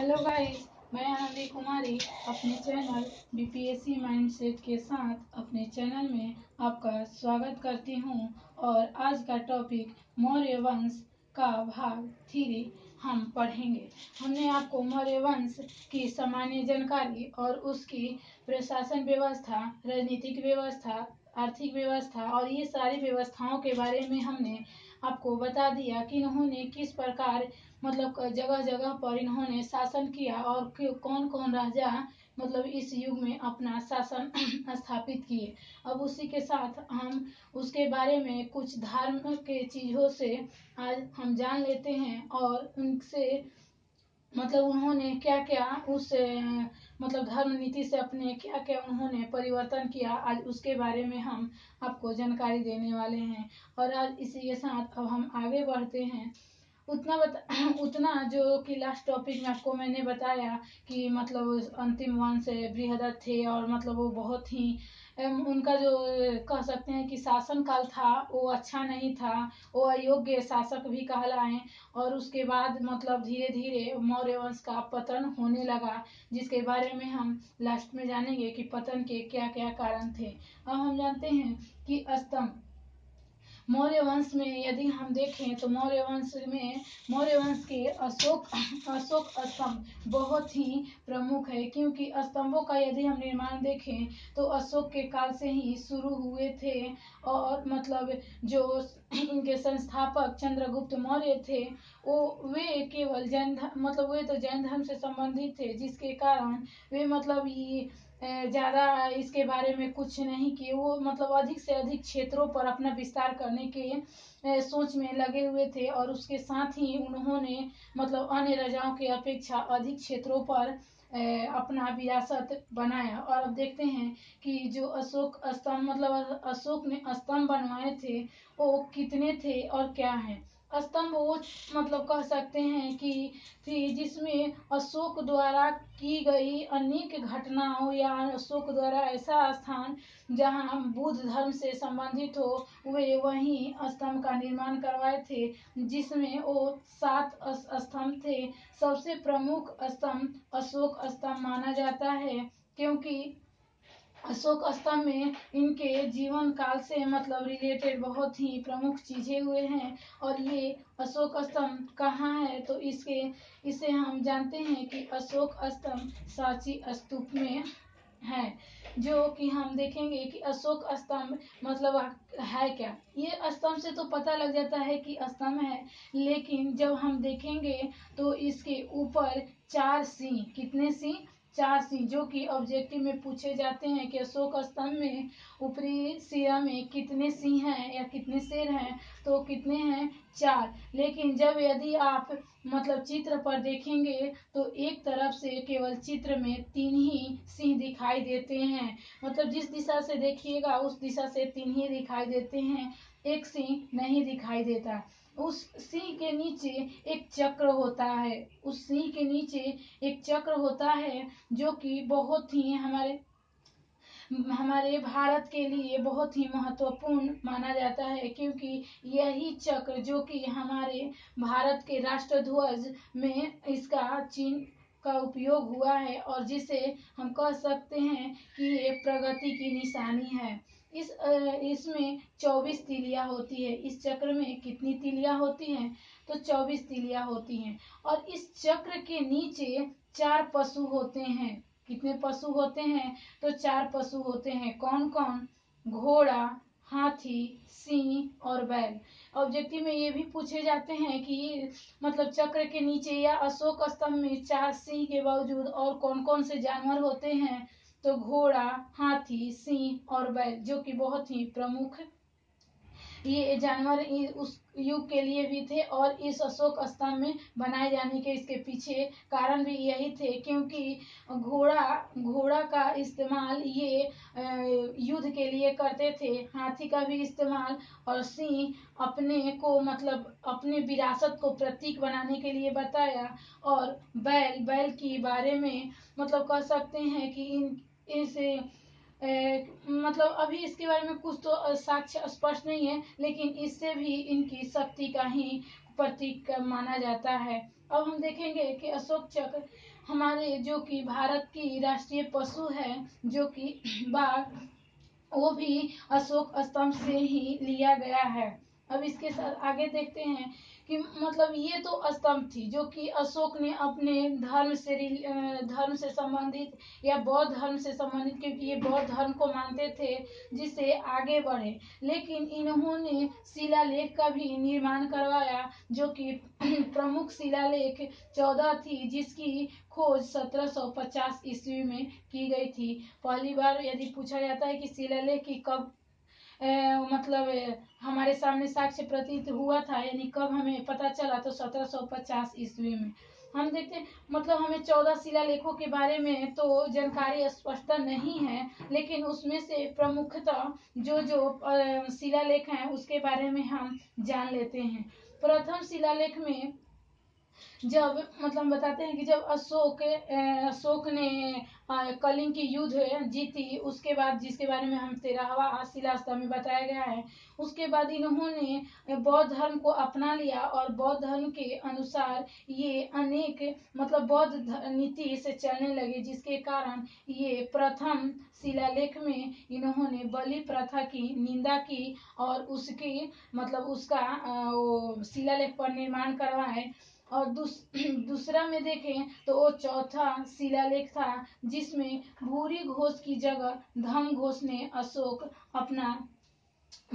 Hello guys, मैं आनंदी कुमारी अपने channel BPSC mindset के साथ अपने चैनल में आपका स्वागत करती हूं। और आज का टॉपिक मौर्य वंश का भाग 3 हम पढ़ेंगे। हमने आपको मौर्य वंश की सामान्य जानकारी और उसकी प्रशासन व्यवस्था, राजनीतिक व्यवस्था, आर्थिक व्यवस्था और ये सारी व्यवस्थाओं के बारे में हमने आपको बता दिया कि इन्होंने किस प्रकार मतलब जगह जगह पर इन्होंने शासन किया और कौन कौन राजा मतलब इस युग में अपना शासन स्थापित किए। अब उसी के साथ हम उसके बारे में कुछ धर्म के चीजों से आज हम जान लेते हैं और उनसे मतलब उन्होंने क्या क्या उस मतलब धर्म नीति से अपने क्या क्या उन्होंने परिवर्तन किया, आज उसके बारे में हम आपको जानकारी देने वाले हैं। और आज इसी के साथ अब हम आगे बढ़ते हैं। उतना जो कि लास्ट टॉपिक में आपको मैंने बताया कि मतलब अंतिम वंश बृहदत्त थे और मतलब वो बहुत ही उनका जो कह सकते हैं कि शासन काल था वो अच्छा नहीं था, वो अयोग्य शासक भी कहलाए। और उसके बाद मतलब धीरे धीरे मौर्य वंश का पतन होने लगा, जिसके बारे में हम लास्ट में जानेंगे कि पतन के क्या क्या कारण थे। अब हम जानते हैं कि स्तंभ मौर्य वंश में यदि हम देखें तो मौर्य वंश के अशोक स्तंभ बहुत ही प्रमुख है, क्योंकि स्तंभों का यदि हम निर्माण देखें तो अशोक के काल से ही शुरू हुए थे। और मतलब जो इनके संस्थापक चंद्रगुप्त मौर्य थे वे केवल मतलब वे तो जैन धर्म से संबंधित थे, जिसके कारण वे मतलब ये ज्यादा इसके बारे में कुछ नहीं किए। वो मतलब अधिक से अधिक क्षेत्रों पर अपना विस्तार करने के सोच में लगे हुए थे और उसके साथ ही उन्होंने मतलब अन्य राजाओं की अपेक्षा अधिक क्षेत्रों पर अपना विरासत बनाया। और अब देखते हैं कि जो अशोक स्तंभ मतलब अशोक ने स्तंभ बनवाए थे वो कितने थे और क्या है। स्तंभ वो मतलब कह सकते हैं कि थी जिसमें अशोक द्वारा की गई अनेक घटनाओं या अशोक द्वारा ऐसा स्थान जहां बुद्ध धर्म से संबंधित हो वे वहीं स्तंभ का निर्माण करवाए थे, जिसमें वो 7 स्तंभ थे। सबसे प्रमुख स्तंभ अशोक स्तंभ माना जाता है, क्योंकि अशोक स्तंभ में इनके जीवन काल से मतलब रिलेटेड बहुत ही प्रमुख चीजें हुए हैं। और ये अशोक स्तंभ कहाँ है तो इसे हम जानते हैं कि अशोक स्तंभ सांची स्तूप में है। जो कि हम देखेंगे कि अशोक स्तंभ मतलब है क्या। ये स्तंभ से तो पता लग जाता है कि स्तंभ है, लेकिन जब हम देखेंगे तो इसके ऊपर 4 सिंह, कितने सिंह, 4 सिंह, जो कि ऑब्जेक्टिव में पूछे जाते हैं कि अशोक स्तंभ में ऊपरी सिरा में कितने सिंह हैं या कितने शेर हैं, तो कितने हैं, 4। लेकिन जब यदि आप मतलब चित्र पर देखेंगे तो एक तरफ से केवल चित्र में 3 ही सिंह दिखाई देते हैं। मतलब जिस दिशा से देखिएगा उस दिशा से 3 ही दिखाई देते हैं, एक सिंह नहीं दिखाई देता। उस सिंह के नीचे एक चक्र होता है, उस सिंह के नीचे एक चक्र होता है, जो कि बहुत ही हमारे भारत के लिए बहुत ही महत्वपूर्ण माना जाता है, क्योंकि यही चक्र जो कि हमारे भारत के राष्ट्र ध्वज में इसका चिन्ह का उपयोग हुआ है और जिसे हम कह सकते हैं कि ये प्रगति की निशानी है। इसमें 24 तीलियां होती है। इस चक्र में कितनी तीलियां होती हैं तो 24 तीलियां होती हैं। और इस चक्र के नीचे 4 पशु होते हैं। कितने पशु होते हैं तो 4 पशु होते हैं। कौन कौन, घोड़ा, हाथी, सिंह और बैल। ऑब्जेक्टिव में ये भी पूछे जाते हैं कि मतलब चक्र के नीचे या अशोक स्तंभ में 4 सिंह के बावजूद और कौन कौन से जानवर होते हैं, तो घोड़ा, हाथी, सिंह और बैल, जो कि बहुत ही प्रमुख ये जानवर उस युग के लिए भी थे। और इस अशोक स्तंभ में बनाए जाने के इसके पीछे कारण भी यही थे, क्योंकि घोड़ा का इस्तेमाल ये युद्ध के लिए करते थे, हाथी का भी इस्तेमाल, और सिंह अपने को मतलब अपने विरासत को प्रतीक बनाने के लिए बताया। और बैल की बारे में मतलब कह सकते हैं कि इसे मतलब अभी इसके बारे में कुछ तो साक्ष्य स्पष्ट नहीं है, लेकिन इससे भी इनकी शक्ति का ही प्रतीक माना जाता है। अब हम देखेंगे कि अशोक चक्र हमारे जो कि भारत की राष्ट्रीय पशु है जो कि बाघ, वो भी अशोक स्तंभ से ही लिया गया है। अब इसके साथ आगे देखते हैं कि मतलब ये तो स्तंभ थी जो कि अशोक ने अपने धर्म से संबंधित या बौद्ध धर्म से संबंधित, क्योंकि ये बौद्ध धर्म को मानते थे, जिससे आगे बढ़े। लेकिन इन्होंने शिलालेख का भी निर्माण करवाया जो कि प्रमुख शिलालेख 14 थी, जिसकी खोज 1750 ईस्वी में की गई थी। पहली बार यदि पूछा जाता है कि शिलालेख की कब मतलब हमारे सामने साक्ष्य प्रतीत हुआ था, यानी कब हमें पता चला, तो 1750 ईस्वी में। हम देखते हैं मतलब हमें 14 शिलालेखों के बारे में तो जानकारी स्पष्ट नहीं है, लेकिन उसमें से प्रमुखतः जो शिलालेख हैं उसके बारे में हम जान लेते हैं। प्रथम शिलालेख में जब मतलब बताते हैं कि जब अशोक ने कलिंग की युद्ध जीती, उसके बाद जिसके बारे में हम 13वां शिलास्तंभ में बताया गया है, उसके बाद इन्होंने बौद्ध धर्म को अपना लिया और बौद्ध धर्म के अनुसार ये अनेक मतलब बौद्ध नीति से चलने लगे, जिसके कारण ये प्रथम शिलालेख में इन्होंने बलि प्रथा की निंदा की और उसकी मतलब उसका वो शिलालेख पर निर्माण करवाए। और दूसरा में देखें तो वो चौथा शिलालेख था, जिसमें भूरी घोष की जगह धम घोष ने अशोक अपना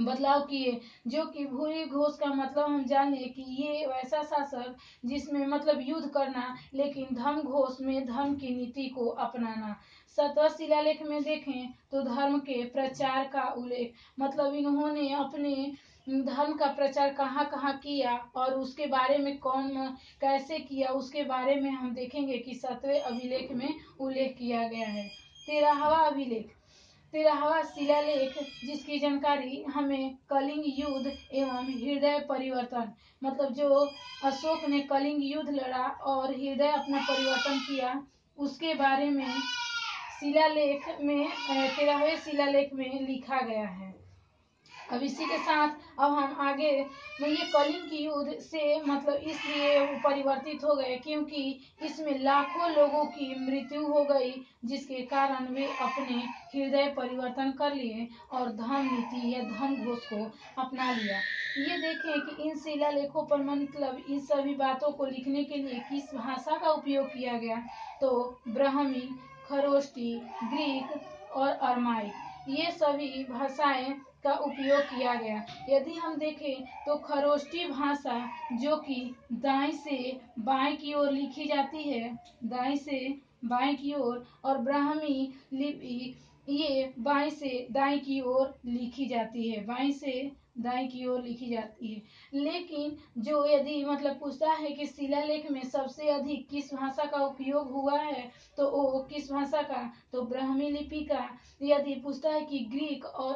बदलाव किए। जो कि भूरी घोष का मतलब हम जाने कि ये वैसा शासक जिसमें मतलब युद्ध करना, लेकिन धम घोष में धर्म की नीति को अपनाना। 7वां शिलालेख में देखें तो धर्म के प्रचार का उल्लेख, मतलब इन्होंने अपने धर्म का प्रचार कहाँ कहाँ किया और उसके बारे में कौन कैसे किया, उसके बारे में हम देखेंगे कि 7वें अभिलेख में उल्लेख किया गया है। 13वां शिलालेख जिसकी जानकारी हमें कलिंग युद्ध एवं हृदय परिवर्तन, मतलब जो अशोक ने कलिंग युद्ध लड़ा और हृदय अपना परिवर्तन किया, उसके बारे में शिलालेख में 13वें शिलालेख में लिखा गया है। अब इसी के साथ अब हम आगे ये कलिंग की युद्ध से मतलब इसलिए परिवर्तित हो गए क्योंकि इसमें लाखों लोगों की मृत्यु हो गई, जिसके कारण वे अपने हृदय परिवर्तन कर लिए और धर्म नीति या धर्म घोष को अपना लिया। ये देखें कि इन शिलालेखों पर मतलब इन सभी बातों को लिखने के लिए किस भाषा का उपयोग किया गया, तो ब्राह्मी, खरोष्टी, ग्रीक और अरमाइक, ये सभी भाषाएं का उपयोग किया गया। यदि हम देखें तो खरोष्टी भाषा जो कि दाएं से बाएं की ओर लिखी जाती है, दाएं से बाएं की ओर, और ब्राह्मी लिपि ये बाएं से दाएं की ओर लिखी जाती है, बाएं से दाएं की ओर लिखी जाती है। लेकिन जो यदि मतलब पूछता है कि शिलालेख में सबसे अधिक किस भाषा का उपयोग हुआ है, तो वो किस भाषा का, तो ब्राह्मी लिपि का। यदि पूछता है कि ग्रीक और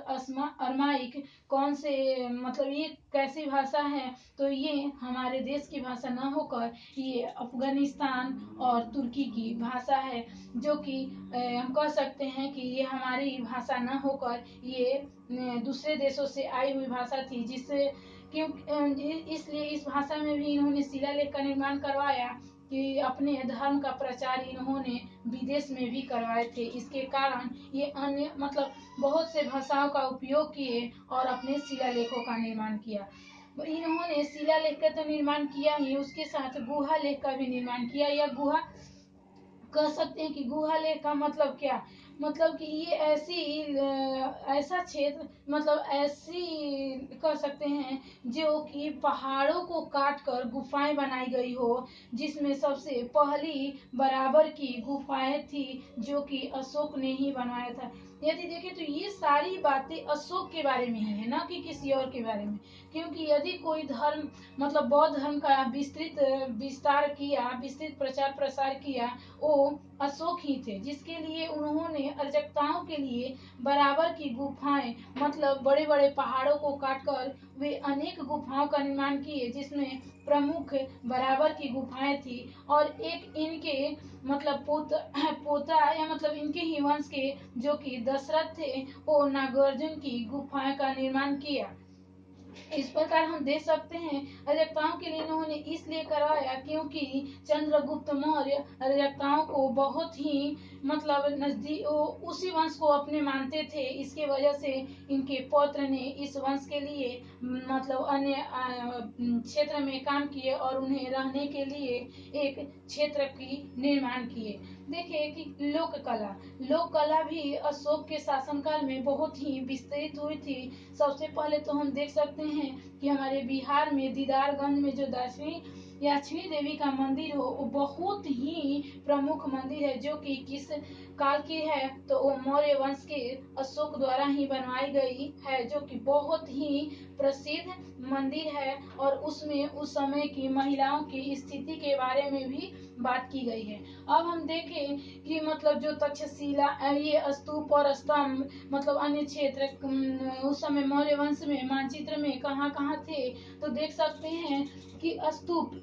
अरमाइक कौन से मतलब ये कैसी भाषा है, तो ये हमारे देश की भाषा न होकर ये अफगानिस्तान और तुर्की की भाषा है, जो कि हम कह सकते हैं कि ये हमारी भाषा न होकर ये दूसरे देशों से आई हुई भाषा थी, जिससे क्योंकि इसलिए इस भाषा में भी इन्होंने शिलालेख का निर्माण करवाया कि अपने धर्म का प्रचार इन्होंने विदेश में भी करवाए थे। इसके कारण ये अन्य मतलब बहुत से भाषाओं का उपयोग किए और अपने शिलालेखों का निर्माण किया। इन्होंने शिलालेख का तो निर्माण किया ही, उसके साथ गुहा लेख का भी निर्माण किया। या गुहा कह सकते हैं कि गुहा लेख का मतलब क्या, मतलब कि ये ऐसा क्षेत्र मतलब ऐसी कह सकते हैं जो कि पहाड़ों को काट कर गुफाएं बनाई गई हो, जिसमें सबसे पहली बराबर की गुफाएं थी जो कि अशोक ने ही बनवाया था। यदि देखें तो ये सारी बातें अशोक के बारे में ही है, ना कि किसी और के बारे में, क्योंकि यदि कोई धर्म मतलब बौद्ध धर्म का विस्तृत प्रचार प्रसार किया, वो अशोक ही थे, जिसके लिए उन्होंने अराजकताओं के लिए बराबर की गुफाएं मतलब बड़े बड़े पहाड़ों को काटकर वे अनेक गुफाओं का निर्माण किए, जिसमें प्रमुख बराबर की गुफाएं थी। और एक इनके मतलब पोता या मतलब इनके ही वंश के जो कि दशरथ थे, वो नागार्जुन की गुफाएं का निर्माण किया। इस प्रकार हम देख सकते हैं रजक्ताओं के लिए इन्होंने इसलिए करवाया क्योंकि चंद्रगुप्त मौर्य रजक्ताओं को बहुत ही मतलब नजदीक उसी वंश को अपने मानते थे। इसके वजह से इनके पौत्र ने इस वंश के लिए मतलब अन्य क्षेत्र में काम किए और उन्हें रहने के लिए एक क्षेत्र की निर्माण किए। देखिए कि लोक कला भी अशोक के शासनकाल में बहुत ही विस्तृत हुई थी। सबसे पहले तो हम देख सकते हैं कि हमारे बिहार में दीदारगंज में जो याचनी देवी का मंदिर हो वो बहुत ही प्रमुख मंदिर है, जो कि किस काल की है तो वो मौर्य वंश के अशोक द्वारा ही बनवाई गई है, जो कि बहुत ही प्रसिद्ध मंदिर है और उसमें उस समय की महिलाओं की स्थिति के बारे में भी बात की गई है। अब हम देखें कि मतलब जो तक्षशिला ये स्तूप और स्तंभ मतलब अन्य क्षेत्र उस समय मौर्य वंश में मानचित्र में कहाँ कहाँ थे, तो देख सकते हैं कि स्तूप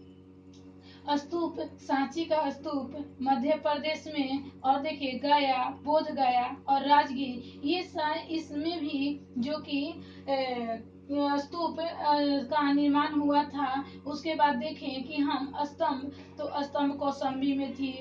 सांची का स्तूप मध्य प्रदेश में, और देखिए गया, बोध गया और राजगीर ये इसमें भी जो कि स्तूप का निर्माण हुआ था। उसके बाद देखें कि हम स्तंभ कौशाम्बी में थी,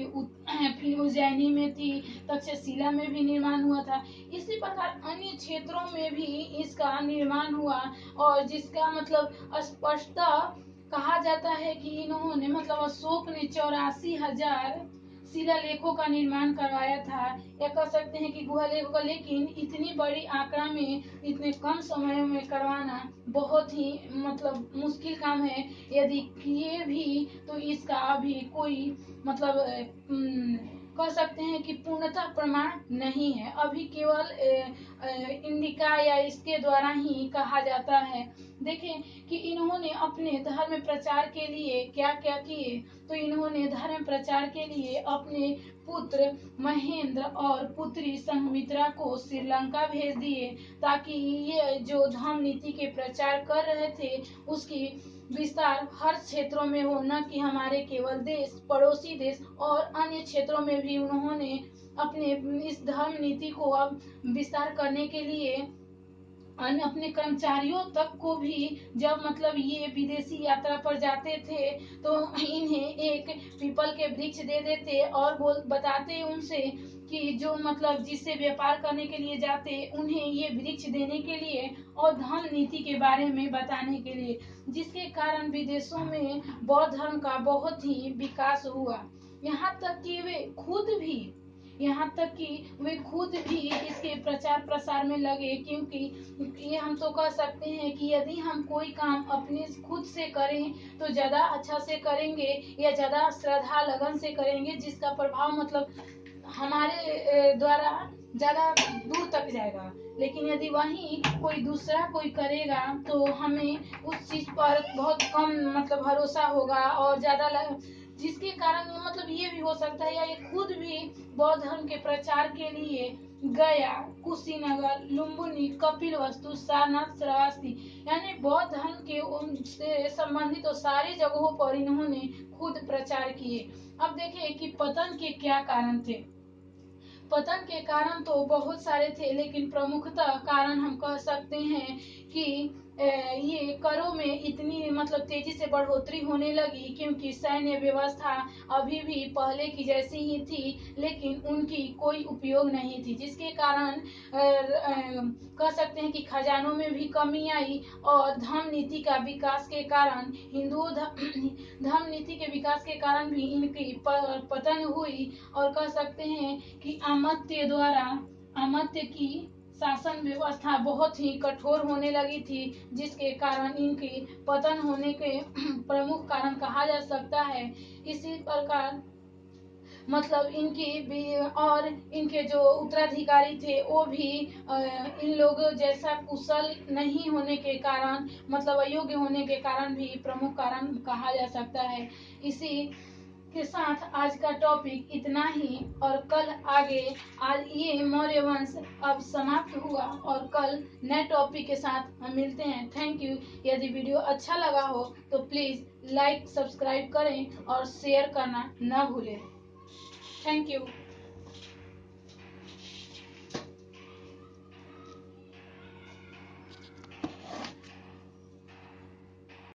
फिर उज्जैनी में थी, तक्षशिला में भी निर्माण हुआ था। इसी प्रकार अन्य क्षेत्रों में भी इसका निर्माण हुआ और जिसका मतलब स्पष्टता कहा जाता है कि इन्होंने मतलब अशोक ने 84,000 शिलालेखों का निर्माण करवाया था, या कह सकते हैं कि गुहा लेखों का। लेकिन इतनी बड़ी आंकड़ा में इतने कम समय में करवाना बहुत ही मतलब मुश्किल काम है। यदि किए भी तो इसका अभी कोई मतलब कह सकते हैं कि पूर्णतः प्रमाण नहीं है। अभी केवल इंडिका या इसके द्वारा ही कहा जाता है। देखें कि इन्होंने अपने धर्म प्रचार के लिए क्या क्या किए, तो इन्होंने धर्म प्रचार के लिए अपने पुत्र महेंद्र और पुत्री संघमित्रा को श्रीलंका भेज दिए, ताकि ये जो धर्म नीति के प्रचार कर रहे थे उसकी विस्तार हर क्षेत्रों में हो, न कि हमारे केवल देश, पड़ोसी देश और अन्य क्षेत्रों में भी उन्होंने अपने इस धर्म नीति को अब विस्तार करने के लिए अपने कर्मचारियों तक को भी जब मतलब ये विदेशी यात्रा पर जाते थे तो इन्हें एक पीपल के वृक्ष दे देते और बताते उनसे कि जो मतलब जिससे व्यापार करने के लिए जाते उन्हें ये वृक्ष देने के लिए और धर्म नीति के बारे में बताने के लिए, जिसके कारण विदेशों में बौद्ध धर्म का बहुत ही विकास हुआ। यहाँ तक कि वे खुद भी इसके प्रचार प्रसार में लगे, क्योंकि ये हम तो कह सकते हैं कि यदि हम कोई काम अपने खुद से करें तो ज्यादा अच्छा से करेंगे या ज्यादा श्रद्धा लगन से करेंगे, जिसका प्रभाव मतलब हमारे द्वारा ज्यादा दूर तक जाएगा। लेकिन यदि वही कोई दूसरा कोई करेगा तो हमें उस चीज पर बहुत कम मतलब भरोसा होगा और ज्यादा जिसके कारण मतलब ये भी हो सकता है या ये खुद भी बौद्ध धर्म के प्रचार के लिए गया, कुशीनगर, लुम्बिनी, कपिलवस्तु, सारनाथ, श्रावस्ती यानी बौद्ध धर्म के उनसे संबंधित तो सारी जगहों पर इन्होंने खुद प्रचार किए। अब देखिए कि पतन के क्या कारण थे। पतन के कारण तो बहुत सारे थे, लेकिन प्रमुखतः कारण हम कह सकते हैं कि ये करों में इतनी मतलब तेजी से बढ़ोतरी होने लगी, क्योंकि सैन्य व्यवस्था अभी भी पहले की जैसी ही थी, लेकिन उनकी कोई उपयोग नहीं थी, जिसके कारण कह सकते हैं कि खजानों में भी कमी आई और धर्म नीति का विकास के कारण धर्म नीति के विकास के कारण भी इनकी पतन हुई। और कह सकते हैं कि अमात्य की शासन व्यवस्था बहुत ही कठोर होने लगी थी, जिसके कारण इनकी पतन होने के प्रमुख कारण कहा जा सकता है। इसी प्रकार मतलब इनके जो उत्तराधिकारी थे वो भी इन लोगों जैसा कुशल नहीं होने के कारण मतलब अयोग्य होने के कारण भी प्रमुख कारण कहा जा सकता है। इसी के साथ आज का टॉपिक इतना ही, और कल आगे आज ये मौर्य वंश अब समाप्त हुआ और कल नए टॉपिक के साथ हम मिलते हैं। Thank you. यदि वीडियो अच्छा लगा हो तो प्लीज लाइक, सब्सक्राइब करें और शेयर करना न भूलें। Thank you.